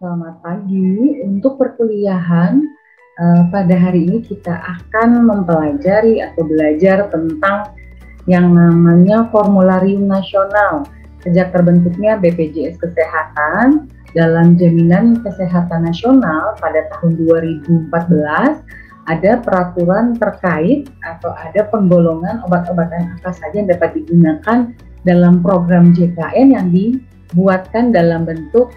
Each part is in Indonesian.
Selamat pagi. Untuk perkuliahan pada hari ini kita akan mempelajari atau belajar tentang yang namanya Formularium Nasional. Sejak terbentuknya BPJS Kesehatan dalam Jaminan Kesehatan Nasional pada tahun 2014, ada peraturan terkait atau ada penggolongan obat-obatan apa saja yang dapat digunakan dalam program JKN yang dibuatkan dalam bentuk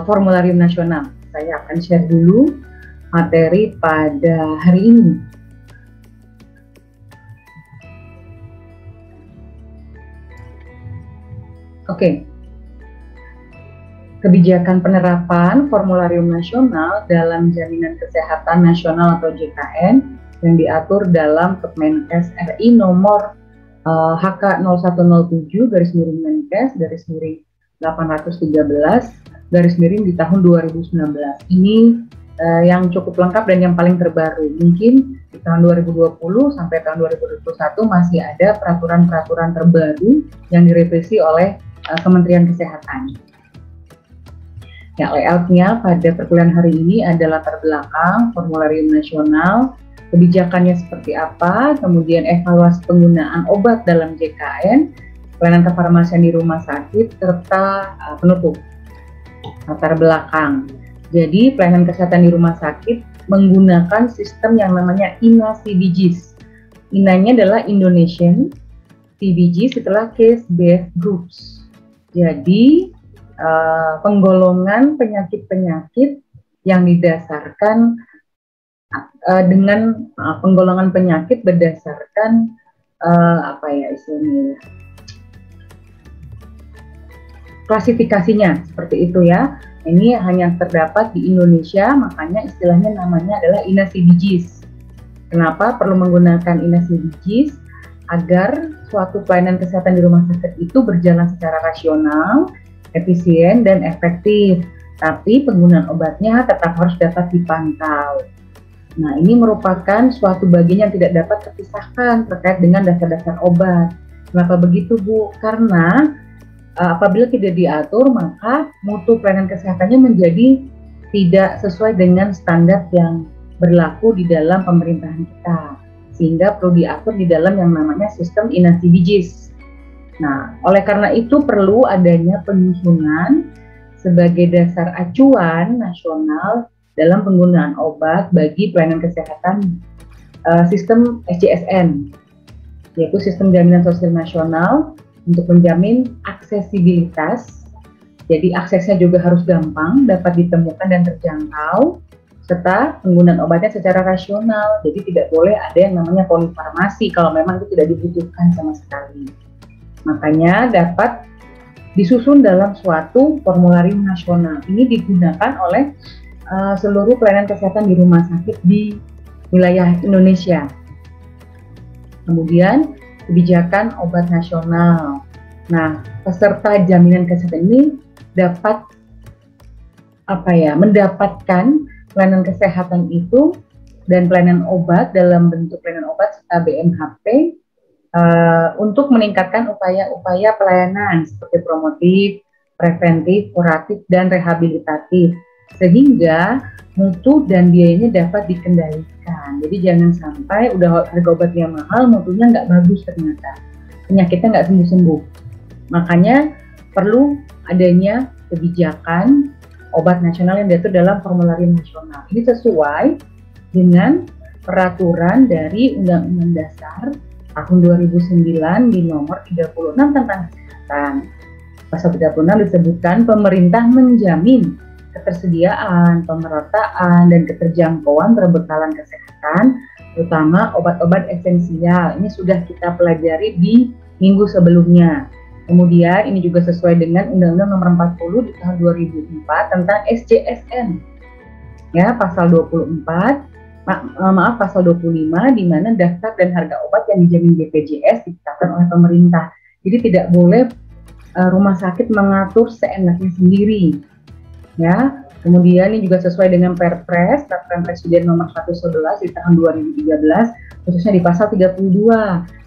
Formularium Nasional. Saya akan share dulu materi pada hari ini. Oke. Kebijakan penerapan Formularium Nasional dalam Jaminan Kesehatan Nasional atau JKN yang diatur dalam Kemenkes RI nomor HK 0107/Menkes/813 di tahun 2019. Ini yang cukup lengkap dan yang paling terbaru. Mungkin di tahun 2020 sampai tahun 2021 masih ada peraturan-peraturan terbaru yang direvisi oleh Kementerian Kesehatan. Ya, layoutnya pada perkuliahan hari ini adalah latar belakang Formularium Nasional, kebijakannya seperti apa, kemudian evaluasi penggunaan obat dalam JKN, pelayanan kefarmasian di rumah sakit, serta penutup. Latar belakang. Jadi pelayanan kesehatan di rumah sakit menggunakan sistem yang namanya INA-CBGs. INA-nya adalah Indonesian CBG setelah Case Based Groups. Jadi penggolongan penyakit-penyakit yang didasarkan dengan penggolongan penyakit berdasarkan klasifikasinya seperti itu ya. Ini hanya terdapat di Indonesia, makanya istilahnya namanya adalah INA-CBGs. Kenapa perlu menggunakan INA-CBGs? Agar suatu pelayanan kesehatan di rumah sakit itu berjalan secara rasional, efisien, dan efektif. Tapi penggunaan obatnya tetap harus dapat dipantau. Nah, ini merupakan suatu bagian yang tidak dapat terpisahkan terkait dengan dasar-dasar obat. Kenapa begitu, Bu? Karena apabila tidak diatur, maka mutu pelayanan kesehatannya menjadi tidak sesuai dengan standar yang berlaku di dalam pemerintahan kita. Sehingga perlu diatur di dalam yang namanya sistem INA-CBGs. Nah, oleh karena itu perlu adanya penyusunan sebagai dasar acuan nasional dalam penggunaan obat bagi pelayanan kesehatan sistem SJSN, yaitu Sistem Jaminan Sosial Nasional, untuk menjamin aksesibilitas. Jadi aksesnya juga harus gampang, dapat ditemukan dan terjangkau, serta penggunaan obatnya secara rasional. Jadi tidak boleh ada yang namanya polifarmasi kalau memang itu tidak dibutuhkan sama sekali. Makanya dapat disusun dalam suatu formularium nasional. Ini digunakan oleh seluruh pelayanan kesehatan di rumah sakit di wilayah Indonesia. Kemudian kebijakan obat nasional. Nah, peserta jaminan kesehatan ini dapat mendapatkan pelayanan kesehatan itu dan pelayanan obat dalam bentuk pelayanan obat serta BMHP untuk meningkatkan upaya-upaya pelayanan seperti promotif, preventif, kuratif, dan rehabilitatif, sehingga mutu dan biayanya dapat dikendalikan. Jadi jangan sampai udah harga obatnya mahal, mutunya nggak bagus ternyata, penyakitnya nggak sembuh-sembuh. Makanya perlu adanya kebijakan obat nasional yang diatur dalam Formularium Nasional. Ini sesuai dengan peraturan dari Undang-Undang Dasar tahun 2009 di nomor 36 tentang kesehatan. Pasal 36 disebutkan pemerintah menjamin ketersediaan, pemerataan, dan keterjangkauan perbekalan kesehatan, terutama obat-obat esensial. Ini sudah kita pelajari di minggu sebelumnya. Kemudian ini juga sesuai dengan Undang-Undang Nomor 40 di tahun 2004 tentang SJSN. Ya, pasal 24, pasal 25 di mana daftar dan harga obat yang dijamin BPJS ditetapkan oleh pemerintah. Jadi tidak boleh rumah sakit mengatur seenaknya sendiri. Ya, kemudian ini juga sesuai dengan Perpres Peraturan Presiden Nomor 111 di tahun 2013, khususnya di pasal 32,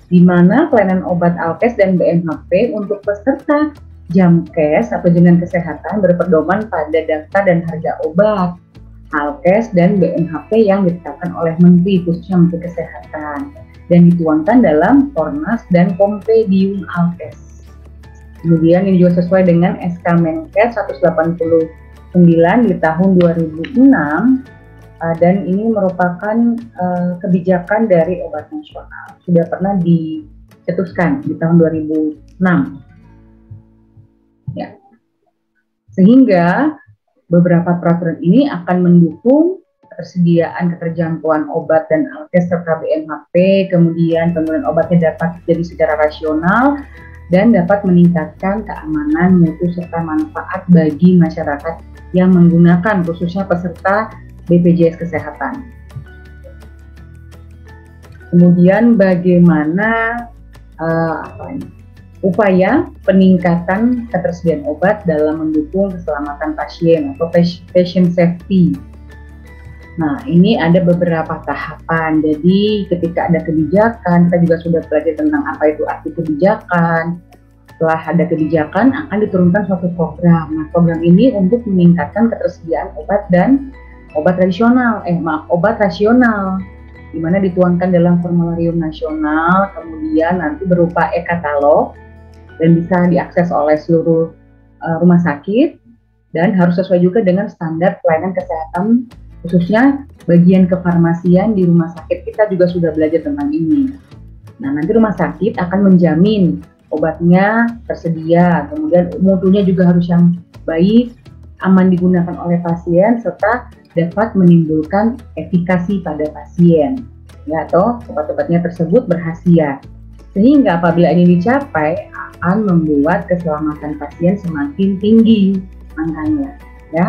di mana pelayanan obat Alkes dan BMHP untuk peserta Jamkes atau jaminan kesehatan berpedoman pada daftar dan harga obat, Alkes dan BMHP yang ditetapkan oleh Menteri, khususnya Menteri Kesehatan, dan dituangkan dalam Fornas dan Kompendium Alkes. Kemudian ini juga sesuai dengan SK Menkes 189 di tahun 2006, dan ini merupakan kebijakan dari obat nasional. Sudah pernah dicetuskan di tahun 2006. Ya. Sehingga beberapa peraturan ini akan mendukung ketersediaan keterjangkauan obat dan Alkes serta BMHP, kemudian penggunaan obatnya dapat terjadi secara rasional dan dapat meningkatkan keamanan, mutu serta manfaat bagi masyarakat yang menggunakan, khususnya peserta BPJS Kesehatan. Kemudian bagaimana upaya peningkatan ketersediaan obat dalam mendukung keselamatan pasien atau patient safety. Nah, ini ada beberapa tahapan. Jadi ketika ada kebijakan, kita juga sudah belajar tentang apa itu arti kebijakan. Setelah ada kebijakan, akan diturunkan suatu program. Nah, program ini untuk meningkatkan ketersediaan obat dan obat rasional, di mana dituangkan dalam formularium nasional, kemudian nanti berupa e-katalog, dan bisa diakses oleh seluruh rumah sakit, dan harus sesuai juga dengan standar pelayanan kesehatan, khususnya bagian kefarmasian di rumah sakit. Kita juga sudah belajar tentang ini. Nah, nanti rumah sakit akan menjamin obatnya tersedia, kemudian mutunya juga harus yang baik, aman digunakan oleh pasien, serta dapat menimbulkan efikasi pada pasien, ya, atau obat-obatnya tersebut berkhasiat. Sehingga apabila ini dicapai, akan membuat keselamatan pasien semakin tinggi angkanya, ya.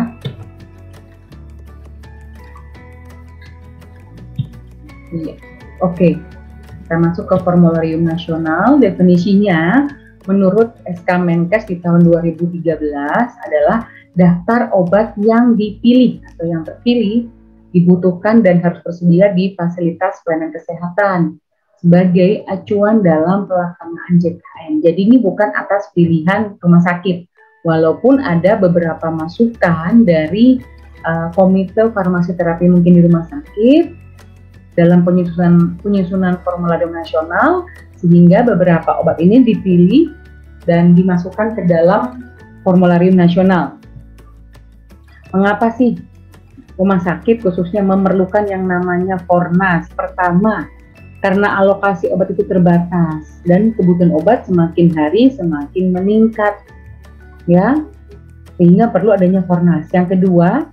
Iya. Oke, kita masuk ke formularium nasional. Definisinya menurut SK Menkes di tahun 2013 adalah daftar obat yang dipilih atau yang terpilih, dibutuhkan dan harus tersedia di fasilitas pelayanan kesehatan sebagai acuan dalam pelaksanaan JKN. Jadi ini bukan atas pilihan rumah sakit, walaupun ada beberapa masukan dari komite farmasi terapi mungkin di rumah sakit dalam penyusunan formularium nasional, sehingga beberapa obat ini dipilih dan dimasukkan ke dalam formularium nasional. Mengapa sih rumah sakit khususnya memerlukan yang namanya Fornas? Pertama, karena alokasi obat itu terbatas dan kebutuhan obat semakin hari semakin meningkat, ya, sehingga perlu adanya Fornas. Yang kedua,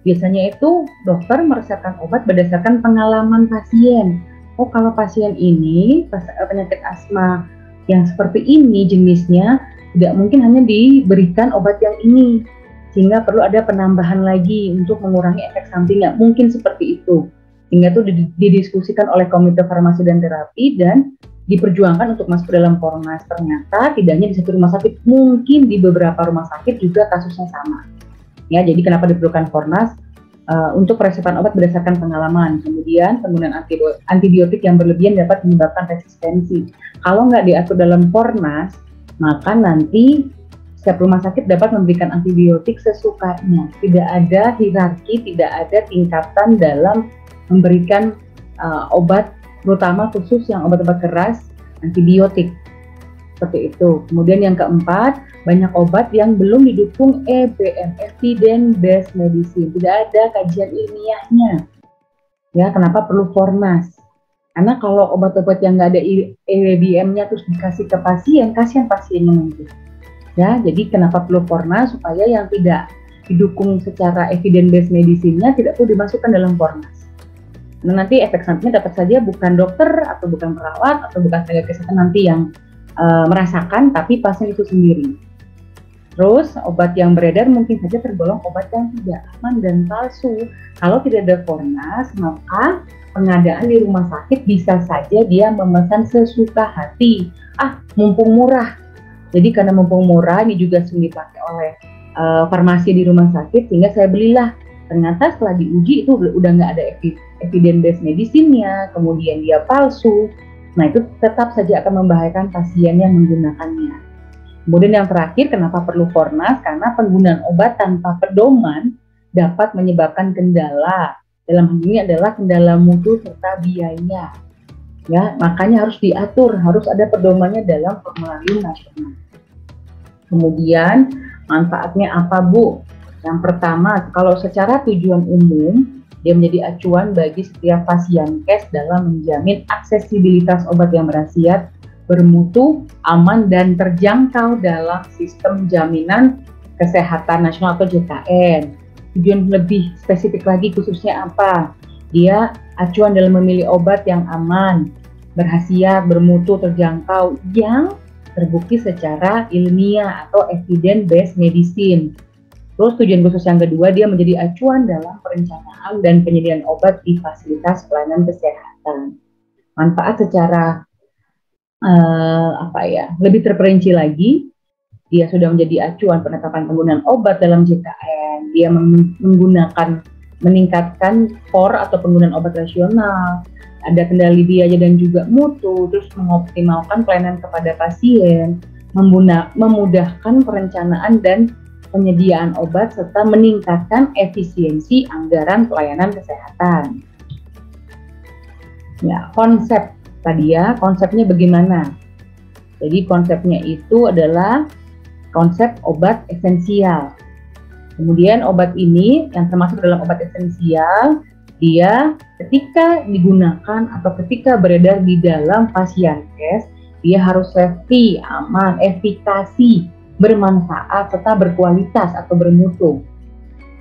biasanya itu dokter meresepkan obat berdasarkan pengalaman pasien. Oh, kalau pasien ini penyakit asma yang seperti ini jenisnya, tidak mungkin hanya diberikan obat yang ini, sehingga perlu ada penambahan lagi untuk mengurangi efek sampingnya. Mungkin seperti itu. Sehingga itu didiskusikan oleh komite farmasi dan terapi dan diperjuangkan untuk masuk ke dalam Fornas. Ternyata tidak hanya di satu rumah sakit, mungkin di beberapa rumah sakit juga kasusnya sama. Ya, jadi kenapa diperlukan Fornas? Untuk pereseptan obat berdasarkan pengalaman. Kemudian penggunaan antibiotik yang berlebihan dapat menyebabkan resistensi. Kalau nggak diatur dalam Fornas, maka nanti setiap rumah sakit dapat memberikan antibiotik sesukanya. Tidak ada hierarki, tidak ada tingkatan dalam memberikan obat, terutama khusus yang obat-obat keras, antibiotik. Seperti itu. Kemudian yang keempat, banyak obat yang belum didukung EBM, Evidence Based Medicine. Tidak ada kajian ilmiahnya. Ya, kenapa perlu Fornas? Karena kalau obat-obat yang nggak ada EBM-nya terus dikasih ke pasien, kasihan pasiennya nanti. Ya, jadi kenapa perlu Fornas? Supaya yang tidak didukung secara Evidence Based Medicine-nya tidak perlu dimasukkan dalam Fornas. Nah, nanti efek sampingnya dapat saja bukan dokter atau bukan perawat atau bukan tenaga kesehatan nanti yang merasakan, tapi pasien itu sendiri. Terus obat yang beredar mungkin saja tergolong obat yang tidak aman dan palsu. Kalau tidak ada Fornas, maka pengadaan di rumah sakit bisa saja dia memesan sesuka hati. Mumpung murah. Jadi karena mumpung murah, ini juga sering dipakai oleh farmasi di rumah sakit, sehingga saya belilah. Ternyata setelah diuji itu udah nggak ada evidence based medicine-nya, kemudian dia palsu. Nah, itu tetap saja akan membahayakan pasien yang menggunakannya. Kemudian yang terakhir, kenapa perlu Fornas? Karena penggunaan obat tanpa pedoman dapat menyebabkan kendala. Dalam hal ini adalah kendala mutu serta biaya. Ya, makanya harus diatur, harus ada pedomannya dalam formularium nasional. Kemudian manfaatnya apa, Bu? Yang pertama, kalau secara tujuan umum, dia menjadi acuan bagi setiap pasienkes dalam menjamin aksesibilitas obat yang berkhasiat, bermutu, aman, dan terjangkau dalam sistem jaminan kesehatan nasional atau JKN. Tujuan lebih spesifik lagi khususnya apa? Dia acuan dalam memilih obat yang aman, berkhasiat, bermutu, terjangkau, yang terbukti secara ilmiah atau evidence-based medicine. Terus tujuan khusus yang kedua, dia menjadi acuan dalam perencanaan dan penyediaan obat di fasilitas pelayanan kesehatan. Manfaat secara lebih terperinci lagi, dia sudah menjadi acuan penetapan penggunaan obat dalam JKN, dia meningkatkan POR atau penggunaan obat rasional, ada kendali biaya dan juga mutu, terus mengoptimalkan pelayanan kepada pasien, memudahkan perencanaan dan penyediaan obat, serta meningkatkan efisiensi anggaran pelayanan kesehatan. Ya, konsep tadi ya, konsepnya bagaimana? Jadi konsepnya itu adalah konsep obat esensial. Kemudian obat ini yang termasuk dalam obat esensial, dia ketika digunakan atau ketika beredar di dalam pasienkes, dia harus safety, aman, efikasi, bermanfaat, serta berkualitas atau bermutu.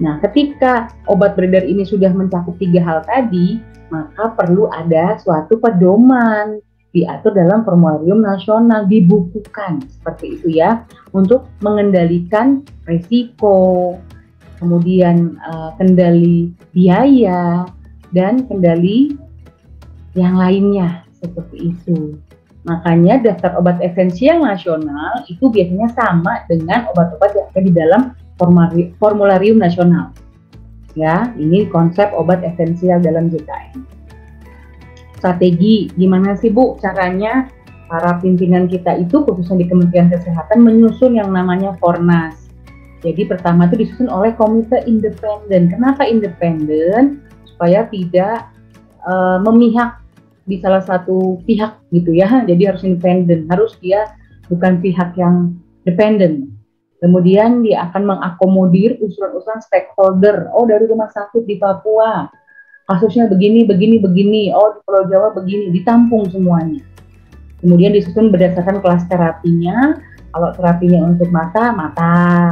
Nah, ketika obat beredar ini sudah mencakup 3 hal tadi, maka perlu ada suatu pedoman, diatur dalam formularium nasional, dibukukan seperti itu ya, untuk mengendalikan risiko, kemudian kendali biaya, dan kendali yang lainnya seperti itu. Makanya daftar obat esensial nasional itu biasanya sama dengan obat-obat yang ada di dalam formularium nasional. Ya, ini konsep obat esensial dalam JKN. Strategi, gimana sih Bu caranya para pimpinan kita itu khususnya di Kementerian Kesehatan menyusun yang namanya Fornas. Jadi pertama itu disusun oleh komite independen. Kenapa independen? Supaya tidak memihak di salah satu pihak gitu ya. Jadi harus independen, harus dia bukan pihak yang dependen. Kemudian dia akan mengakomodir usulan-usulan stakeholder. Oh, dari rumah sakit di Papua, kasusnya begini, begini, begini. Oh, di Pulau Jawa begini, ditampung semuanya. Kemudian disusun berdasarkan kelas terapinya. Kalau terapinya untuk mata,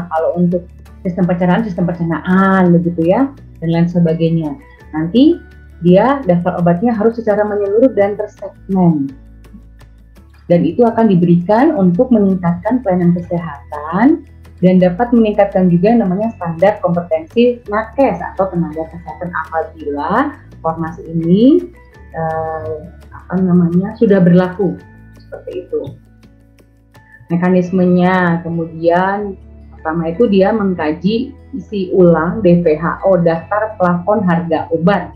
kalau untuk sistem pencernaan, begitu ya, dan lain sebagainya. Nanti dia daftar obatnya harus secara menyeluruh dan tersegmen. Dan itu akan diberikan untuk meningkatkan pelayanan kesehatan dan dapat meningkatkan juga yang namanya standar kompetensi nakes atau tenaga kesehatan apabila Fornas ini sudah berlaku seperti itu. Mekanismenya kemudian pertama itu dia mengkaji isi ulang DPHO, daftar plafon harga obat.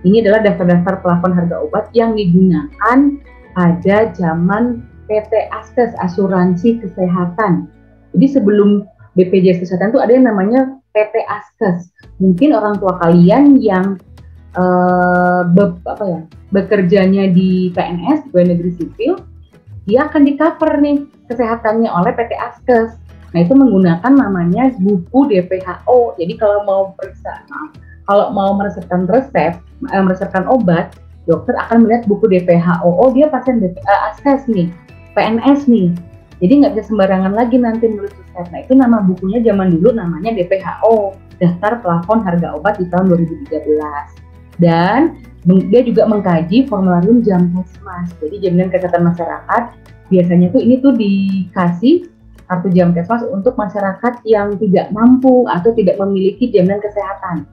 Ini adalah daftar-daftar plafon harga obat yang digunakan pada zaman PT Askes, asuransi kesehatan. Jadi sebelum BPJS Kesehatan itu ada yang namanya PT Askes. Mungkin orang tua kalian yang bekerjanya di PNS, pegawai negeri sipil, dia akan di-cover nih kesehatannya oleh PT Askes. Nah, itu menggunakan namanya buku DPHO. Jadi kalau mau meresepkan obat, dokter akan melihat buku DPHO. Oh, dia pasien Askes nih, PNS nih. Jadi nggak bisa sembarangan lagi nanti menulis resep. Nah, itu nama bukunya zaman dulu namanya DPHO, Daftar Plafon Harga Obat di tahun 2013. Dan dia juga mengkaji formularium Jamkesmas. Jadi jaminan kesehatan masyarakat biasanya tuh ini tuh dikasih kartu Jamkesmas untuk masyarakat yang tidak mampu atau tidak memiliki jaminan kesehatan.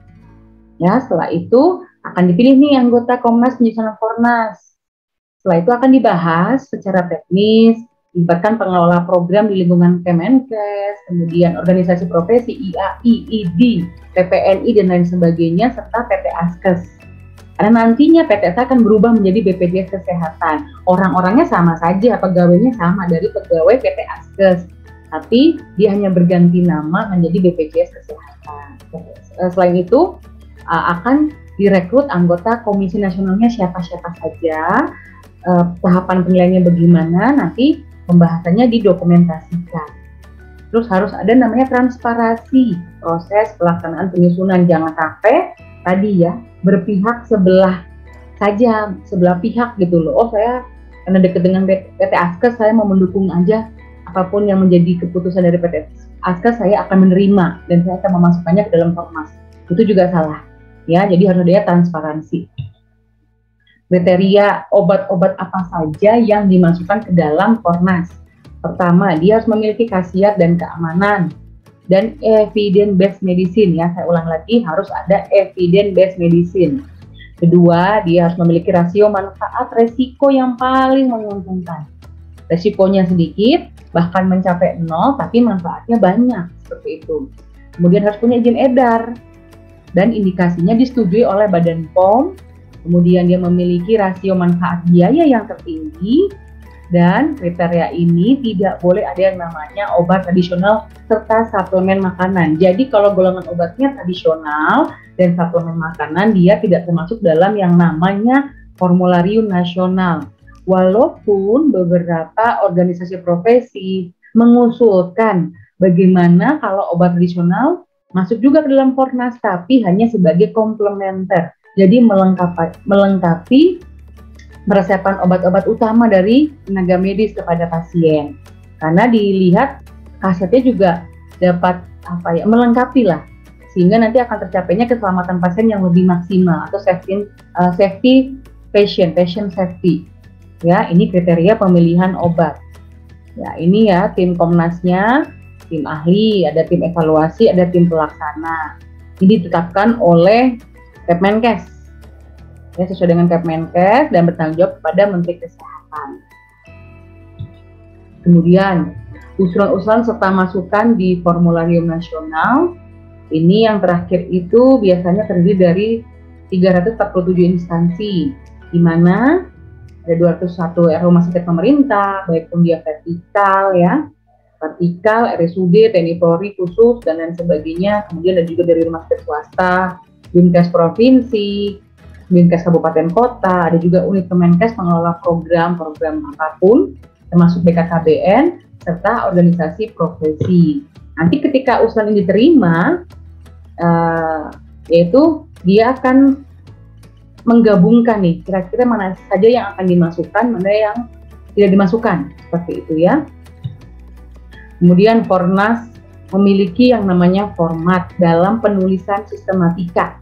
Ya, setelah itu akan dipilih nih anggota Komnas penyusunan Fornas. Setelah itu akan dibahas secara teknis, libatkan pengelola program di lingkungan Kemenkes, kemudian organisasi profesi, IAI, ID, PPNI, dan lain sebagainya, serta PT Askes. Karena nantinya PT akan berubah menjadi BPJS Kesehatan. Orang-orangnya sama saja, pegawainya sama dari pegawai PT Askes. tapi dia hanya berganti nama menjadi BPJS Kesehatan. Selain itu akan direkrut anggota komisi nasionalnya siapa-siapa saja, tahapan penilaiannya bagaimana, nanti pembahasannya didokumentasikan. Terus harus ada namanya transparansi proses pelaksanaan penyusunan, jangan sampai tadi ya berpihak sebelah pihak gitu loh. Oh, saya karena dekat dengan PT Askes, saya mau mendukung aja apapun yang menjadi keputusan dari PT Askes, saya akan menerima dan saya akan memasukkannya ke dalam Formas. Itu juga salah ya, jadi harus ada transparansi. Kriteria obat-obat apa saja yang dimasukkan ke dalam Fornas. Pertama, dia harus memiliki khasiat dan keamanan dan evidence based medicine ya. Saya ulang lagi, harus ada evidence based medicine. Kedua, dia harus memiliki rasio manfaat resiko yang paling menguntungkan. Resikonya sedikit, bahkan mencapai 0, tapi manfaatnya banyak, seperti itu. Kemudian harus punya izin edar, dan indikasinya disetujui oleh Badan POM. Kemudian dia memiliki rasio manfaat biaya yang tertinggi, dan kriteria ini tidak boleh ada yang namanya obat tradisional serta suplemen makanan. Jadi kalau golongan obatnya tradisional dan suplemen makanan, dia tidak termasuk dalam yang namanya formularium nasional. Walaupun beberapa organisasi profesi mengusulkan bagaimana kalau obat tradisional masuk juga ke dalam Fornas, tapi hanya sebagai komplementer. Jadi melengkapi peresepan obat-obat utama dari tenaga medis kepada pasien. Karena dilihat khasiatnya juga dapat melengkapi lah, sehingga nanti akan tercapainya keselamatan pasien yang lebih maksimal atau safety patient safety. Ya, ini kriteria pemilihan obat. Ya, ini ya tim Komnasnya, tim ahli, ada tim evaluasi, ada tim pelaksana. Ini ditetapkan oleh Kepmenkes. Ya, sesuai dengan Kepmenkes dan bertanggung jawab kepada Menteri Kesehatan. Kemudian usulan-usulan serta masukan di formularium nasional. Ini yang terakhir itu biasanya terdiri dari 347 instansi, di mana ada 201 rumah sakit pemerintah, baik pun dia vertikal ya, RSUD, TNI Polri khusus dan lain sebagainya. Kemudian ada juga dari rumah sakit swasta, Dinkes provinsi, Dinkes kabupaten kota, ada juga unit Kemenkes mengelola program apapun, termasuk BKKBN, serta organisasi profesi. Nanti ketika usulan ini diterima, yaitu dia akan menggabungkan nih, kira-kira mana saja yang akan dimasukkan, mana yang tidak dimasukkan, seperti itu ya. Kemudian Fornas memiliki yang namanya format dalam penulisan sistematika.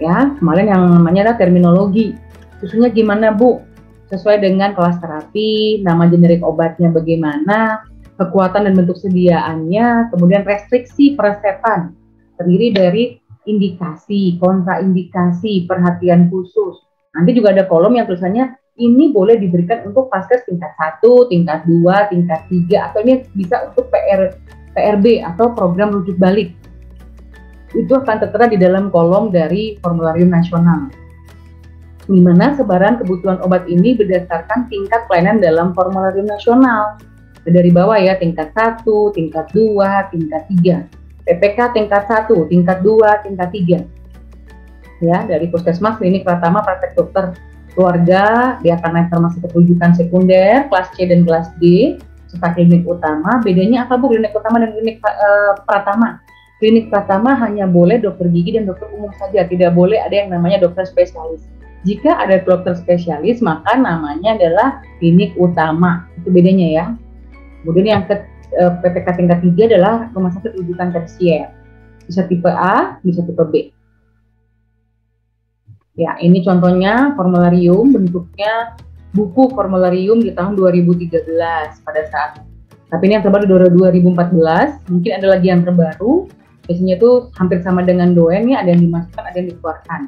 Ya, kemarin yang namanya ada terminologi. Susunnya gimana, Bu? Sesuai dengan kelas terapi, nama generik obatnya bagaimana, kekuatan dan bentuk sediaannya, kemudian restriksi peresepan, terdiri dari indikasi, kontraindikasi, perhatian khusus. Nanti juga ada kolom yang tulisannya ini boleh diberikan untuk paskes tingkat 1, tingkat 2, tingkat 3, atau ini bisa untuk PRB atau program rujuk balik. Itu akan tertera di dalam kolom dari formularium nasional, di mana sebaran kebutuhan obat ini berdasarkan tingkat pelayanan dalam formularium nasional. Dari bawah ya, tingkat 1, tingkat 2, tingkat 3. PPK tingkat 1, tingkat 2, tingkat 3. Ya, dari puskesmas, klinik pertama, praktek dokter keluarga, dia akan naik termasuk rujukan sekunder, kelas C dan kelas D, serta klinik utama. Bedanya apa, Bu, klinik utama dan klinik pratama? Klinik pertama hanya boleh dokter gigi dan dokter umum saja, tidak boleh ada yang namanya dokter spesialis. Jika ada dokter spesialis, maka namanya adalah klinik utama. Itu bedanya ya. Kemudian yang PPK tingkat 3 adalah rumah sakit rujukan tersier. Bisa tipe A, bisa tipe B. Ya, ini contohnya formularium, bentuknya buku formularium di tahun 2013 pada saat. Tapi ini yang terbaru di 2014, mungkin ada lagi yang terbaru. Biasanya itu hampir sama dengan doen ya, ada yang dimasukkan, ada yang dikeluarkan.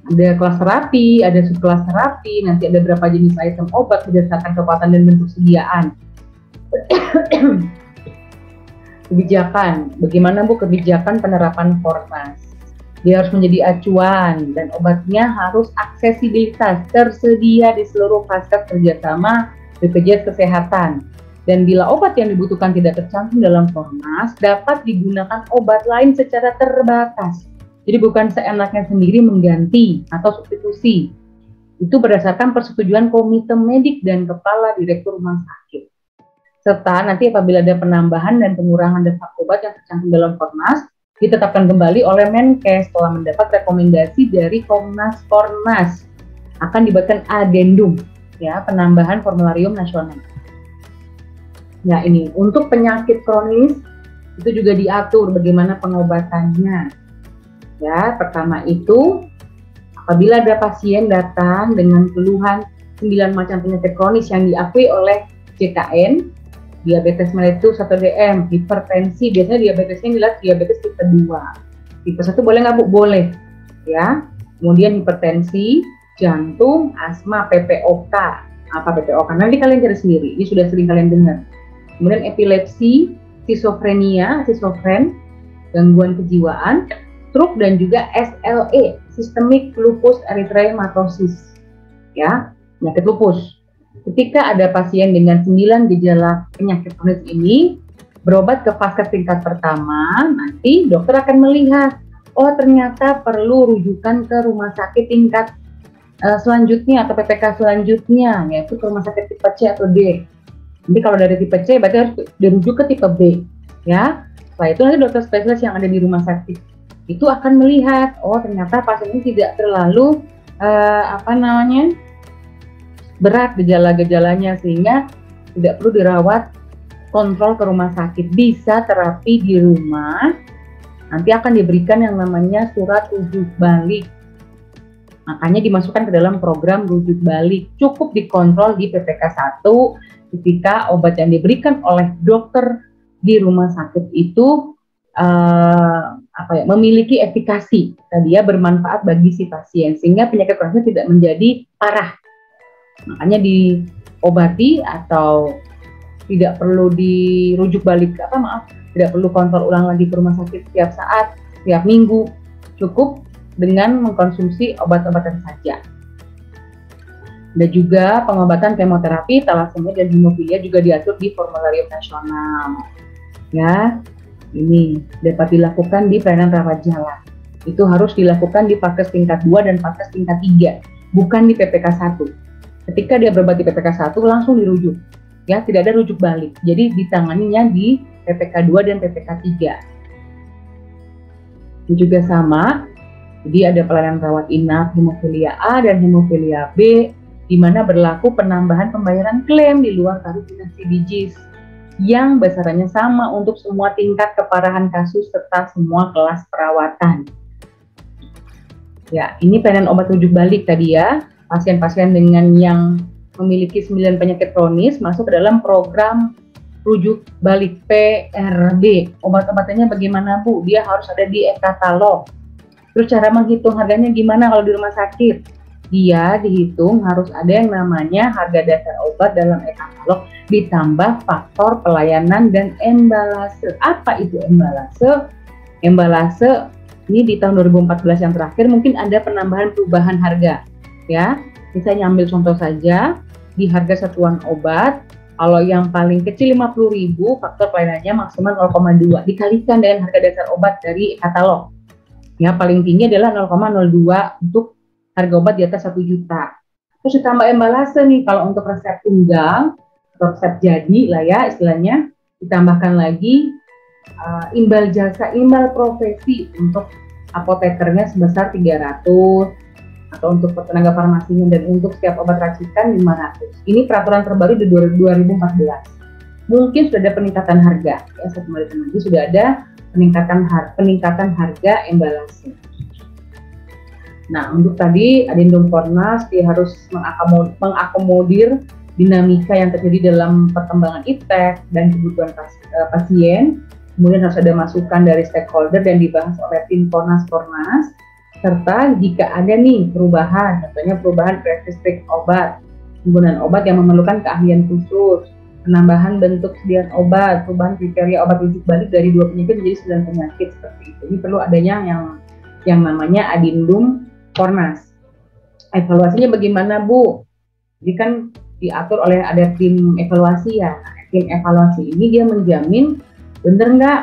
Ada kelas terapi, ada subkelas terapi, nanti ada berapa jenis item obat berdasarkan kekuatan dan bentuk sediaan. Kebijakan, bagaimana Bu kebijakan penerapan Fornas? Dia harus menjadi acuan dan obatnya harus aksesibilitas, tersedia di seluruh vaskes kerjasama BPJS Kesehatan. Dan bila obat yang dibutuhkan tidak tercantum dalam Formas, dapat digunakan obat lain secara terbatas. Jadi bukan seenaknya sendiri mengganti atau substitusi. Itu berdasarkan persetujuan komite medik dan kepala direktur rumah sakit. Serta nanti apabila ada penambahan dan pengurangan daftar obat yang tercantum dalam Formas, ditetapkan kembali oleh Menkes setelah mendapat rekomendasi dari Komnas Formas. Akan dibuatkan adendum, ya, penambahan formularium nasional. Ya, ini untuk penyakit kronis itu juga diatur bagaimana pengobatannya. Ya, pertama itu apabila ada pasien datang dengan keluhan 9 macam penyakit kronis yang diakui oleh JKN, diabetes mellitus atau DM, hipertensi, biasanya diabetesnya dilihat diabetes tipe 2. Tipe 1 boleh nggak Bu? Boleh. Ya. Kemudian hipertensi, jantung, asma, PPOK. Apa PPOK? Nanti kalian cari sendiri. Ini sudah sering kalian dengar. Kemudian epilepsi, skizofrenia, skizofren, gangguan kejiwaan, stroke, dan juga SLE, systemic lupus erythematosus, ya, penyakit lupus. Ketika ada pasien dengan 9 gejala penyakit kronis ini berobat ke vaskes tingkat pertama, nanti dokter akan melihat, oh ternyata perlu rujukan ke rumah sakit tingkat selanjutnya atau PPK selanjutnya, yaitu ke rumah sakit tipe C atau D. Jadi kalau dari tipe C berarti harus dirujuk ke tipe B, ya. Setelah itu nanti dokter spesialis yang ada di rumah sakit itu akan melihat, oh ternyata pasien ini tidak terlalu berat gejala-gejalanya sehingga tidak perlu dirawat kontrol ke rumah sakit, bisa terapi di rumah. Nanti akan diberikan yang namanya surat rujuk balik. Makanya dimasukkan ke dalam program rujuk balik. Cukup dikontrol di PPK 1 ketika obat yang diberikan oleh dokter di rumah sakit itu memiliki efikasi, tadi ya, bermanfaat bagi si pasien sehingga penyakit kronisnya tidak menjadi parah. Makanya diobati atau tidak perlu dirujuk balik, tidak perlu kontrol ulang lagi ke rumah sakit setiap saat, setiap minggu. Cukup dengan mengkonsumsi obat-obatan saja. Dan juga pengobatan kemoterapi, talasemia, dan hemofilia juga diatur di formularium nasional. Ya, ini dapat dilakukan di pelayanan rawat jalan. Itu harus dilakukan di vaskes tingkat 2 dan vaskes tingkat 3, bukan di PPK 1. Ketika dia berobat di PPK 1 langsung dirujuk. Ya, tidak ada rujuk balik. Jadi ditanganinya di PPK 2 dan PPK 3. Ini juga sama. Jadi ada pelayanan rawat inap hemofilia A dan hemofilia B, di mana berlaku penambahan pembayaran klaim di luar tarif inasi bijis yang besarannya sama untuk semua tingkat keparahan kasus serta semua kelas perawatan. Ya, ini pelayanan obat rujuk balik tadi ya. Pasien-pasien dengan yang memiliki 9 penyakit kronis masuk ke dalam program rujuk balik PRB. Obat-obatannya bagaimana Bu? Dia harus ada di e-katalog. Terus cara menghitung harganya gimana kalau di rumah sakit? Dia dihitung harus ada yang namanya harga dasar obat dalam e-katalog ditambah faktor pelayanan dan embalase. Apa itu embalase? Embalase ini di tahun 2014 yang terakhir mungkin ada penambahan perubahan harga. Ya, misalnya ambil contoh saja di harga satuan obat, kalau yang paling kecil 50.000, faktor pelayanannya maksimal 0,2 dikalikan dengan harga dasar obat dari katalog. Ya, paling tinggi adalah 0,02 untuk harga obat di atas 1 juta. Terus ditambah embalase nih, kalau untuk resep tunggal atau resep jadi lah ya istilahnya, ditambahkan lagi imbal jasa, imbal profesi untuk apotekernya sebesar 300, atau untuk tenaga farmasinya, dan untuk setiap obat racikan 500. Ini peraturan terbaru di 2014. Mungkin sudah ada peningkatan harga, ya, saya kembali lagi sudah ada peningkatan harga embalase. Nah, untuk tadi adendum Formas dia harus mengakomodir dinamika yang terjadi dalam perkembangan iptek dan kebutuhan pasien. Kemudian harus ada masukan dari stakeholder dan dibahas oleh tim Formas, serta jika ada nih perubahan, contohnya perubahan karakteristik obat, penggunaan obat yang memerlukan keahlian khusus, penambahan bentuk sediaan obat, perubahan kriteria obat rujuk balik dari 2 penyakit menjadi 9 penyakit seperti itu. Ini perlu adanya yang namanya adendum Formas. Evaluasinya bagaimana Bu? Jadi kan diatur oleh ada tim evaluasi ya. Nah, tim evaluasi ini dia menjamin bener nggak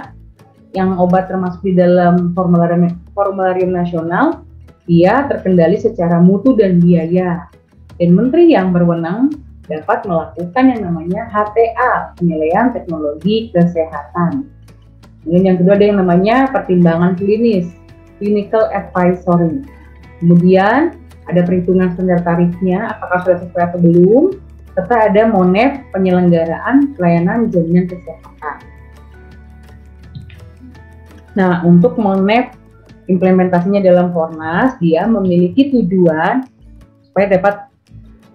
yang obat termasuk di dalam formularium nasional dia terkendali secara mutu dan biaya. Dan menteri yang berwenang dapat melakukan yang namanya HTA, penilaian teknologi kesehatan. Kemudian yang kedua ada yang namanya pertimbangan klinis, clinical advisory. Kemudian ada perhitungan standar tarifnya, apakah sudah sesuai atau belum, serta ada MONEF, penyelenggaraan pelayanan jaminan kesehatan. Nah, untuk MONEF implementasinya dalam Fornas, dia memiliki tujuan supaya dapat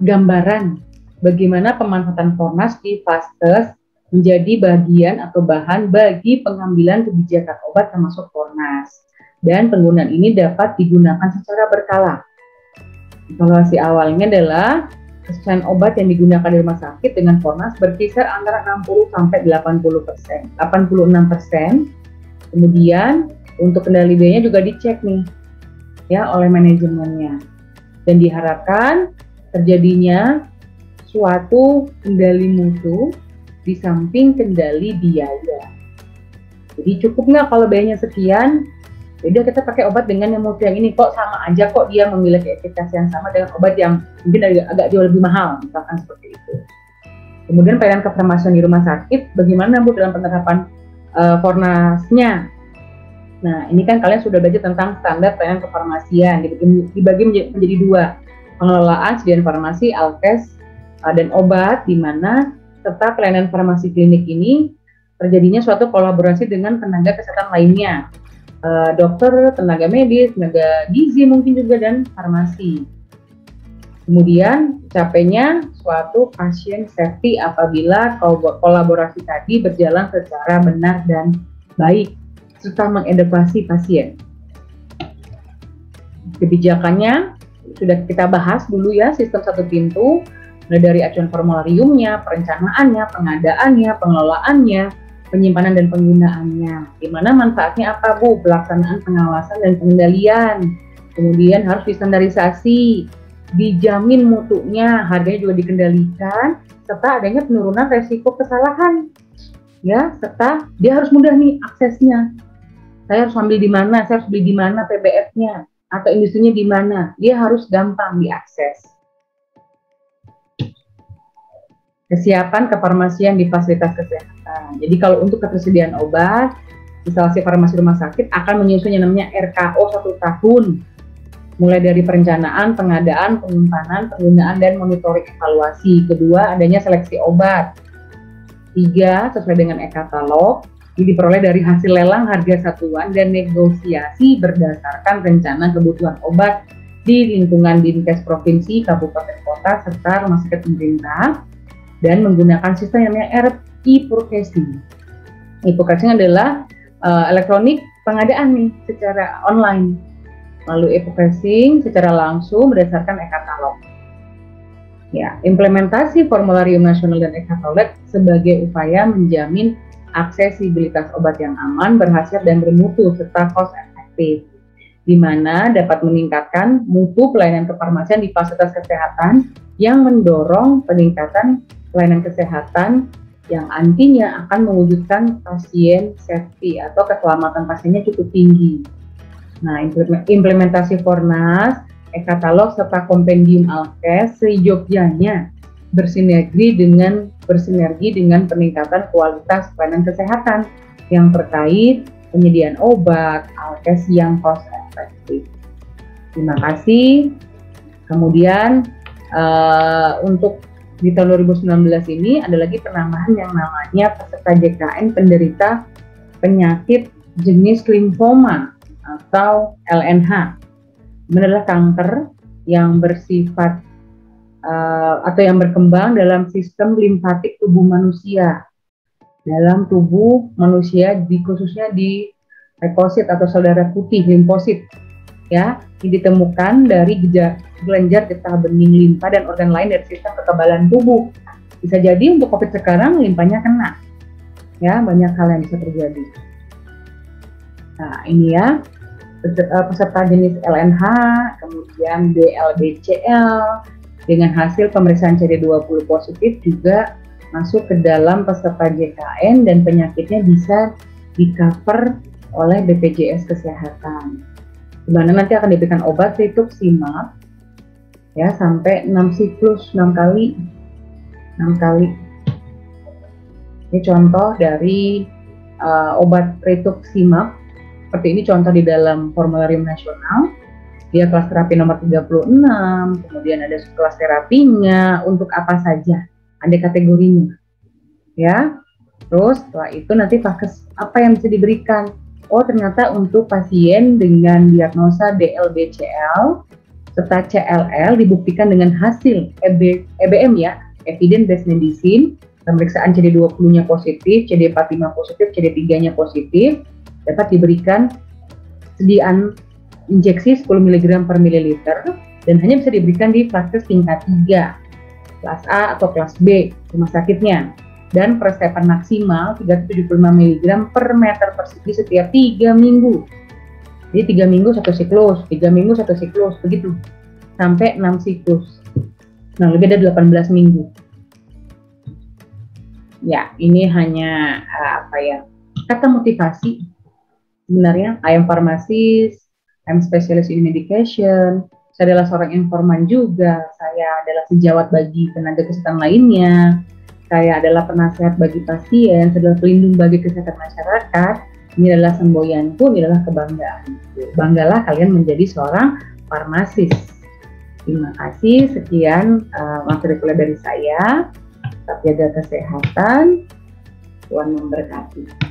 gambaran bagaimana pemanfaatan Fornas di Faskes menjadi bagian atau bahan bagi pengambilan kebijakan obat termasuk Fornas. Dan penggunaan ini dapat digunakan secara berkala. Evaluasi awalnya adalah kesesuaian obat yang digunakan di rumah sakit dengan Fornas berkisar antara 60 sampai 86%. Kemudian untuk kendali biayanya juga dicek nih ya oleh manajemennya. Dan diharapkan terjadinya suatu kendali mutu di samping kendali biaya. Jadi cukup nggak kalau biayanya sekian? Jadi kita pakai obat dengan yang mutu yang ini, kok sama aja kok dia memiliki efikasi yang sama dengan obat yang mungkin agak jauh lebih mahal, misalkan seperti itu. Kemudian pelayanan kefarmasian di rumah sakit, bagaimana Bu dalam penerapan Fornasnya? Nah ini kan kalian sudah belajar tentang standar pelayanan kefarmasian, dibagi menjadi dua, pengelolaan sediaan farmasi, alkes, dan obat, di mana serta pelayanan farmasi klinik ini terjadinya suatu kolaborasi dengan tenaga kesehatan lainnya. Dokter, tenaga medis, tenaga gizi mungkin juga, dan farmasi. Kemudian capainya suatu patient safety apabila kolaborasi tadi berjalan secara benar dan baik serta mengedukasi pasien. Kebijakannya sudah kita bahas dulu ya, sistem satu pintu, mulai dari acuan formulariumnya, perencanaannya, pengadaannya, pengelolaannya, penyimpanan dan penggunaannya. Di mana manfaatnya apa Bu? Pelaksanaan pengawasan dan pengendalian. Kemudian harus distandarisasi, dijamin mutunya, harganya juga dikendalikan, serta adanya penurunan resiko kesalahan. Ya, serta dia harus mudah nih aksesnya. Saya harus ambil di mana, saya harus beli di mana PBF-nya, atau industrinya di mana. Dia harus gampang diakses. Kesiapan kefarmasian di fasilitas kesehatan. Jadi kalau untuk ketersediaan obat, instalasi farmasi rumah sakit akan menyusun yang namanya RKO 1 tahun. Mulai dari perencanaan, pengadaan, penyimpanan, penggunaan, dan monitoring evaluasi. Kedua, adanya seleksi obat. 3, sesuai dengan e-katalog, ini diperoleh dari hasil lelang harga satuan dan negosiasi berdasarkan rencana kebutuhan obat di lingkungan Dinkes Provinsi, Kabupaten Kota, serta rumah sakit pemerintah, dan menggunakan sistem yang namanya e-purchasing. E-purchasing adalah elektronik pengadaan nih secara online, lalu e-purchasing secara langsung berdasarkan e-katalog. Ya, implementasi formularium nasional dan e-katalog sebagai upaya menjamin aksesibilitas obat yang aman, berhasil dan bermutu serta cost efektif, di mana dapat meningkatkan mutu pelayanan kefarmasian di fasilitas kesehatan yang mendorong peningkatan pelayanan kesehatan yang nantinya akan mewujudkan pasien safety atau keselamatan pasiennya cukup tinggi. Nah, implementasi Fornas, e-katalog serta kompendium alkes seyogyanya bersinergi dengan peningkatan kualitas pelayanan kesehatan yang terkait penyediaan obat, alkes yang cost efektif. Terima kasih. Kemudian untuk di tahun 2019 ini ada lagi penambahan yang namanya peserta JKN penderita penyakit jenis limfoma atau LNH. Ini adalah kanker yang bersifat atau yang berkembang dalam sistem limfatik tubuh manusia. Dalam tubuh manusia, khususnya di leukosit atau sel darah putih, limfosit. Ya, ini ditemukan dari kelenjar getah bening limfa dan organ lain dari sistem kekebalan tubuh. Bisa jadi untuk COVID sekarang limpanya kena. Ya, banyak hal yang bisa terjadi. Nah, ini ya, peserta jenis LNH, kemudian DLBCL, dengan hasil pemeriksaan CD20 positif juga masuk ke dalam peserta JKN dan penyakitnya bisa di-cover oleh BPJS Kesehatan. Di mana nanti akan diberikan obat rituximab ya sampai 6 siklus, 6 kali. Ini contoh dari obat rituximab. Seperti ini contoh di dalam formularium nasional. Dia kelas terapi nomor 36, kemudian ada kelas terapinya, untuk apa saja, ada kategorinya. Ya. Terus setelah itu nanti vaskes apa yang bisa diberikan? Oh, ternyata untuk pasien dengan diagnosa DLBCL serta CLL dibuktikan dengan hasil EBM ya, Evidence Based Medicine, pemeriksaan CD20-nya positif, CD45 positif, CD3-nya positif, dapat diberikan sediaan injeksi 10 mg per mililiter dan hanya bisa diberikan di vaskes tingkat 3, kelas A atau kelas B rumah sakitnya. Dan persepan maksimal 375 mg per meter persegi setiap 3 minggu. Jadi 3 minggu 1 siklus, 3 minggu 1 siklus, begitu. Sampai 6 siklus. Nah, lebih dari 18 minggu. Ya, ini hanya kata motivasi. Sebenarnya, I am pharmacist, I'm specialist in medication, saya adalah seorang informan juga, saya adalah sejawat bagi tenaga kesehatan lainnya, saya adalah penasehat bagi pasien, saya adalah pelindung bagi kesehatan masyarakat. Ini adalah semboyanku, ini adalah kebanggaan. Banggalah kalian menjadi seorang farmasis. Terima kasih, sekian materi kuliah dari saya. Tetap jaga kesehatan, Tuhan memberkati.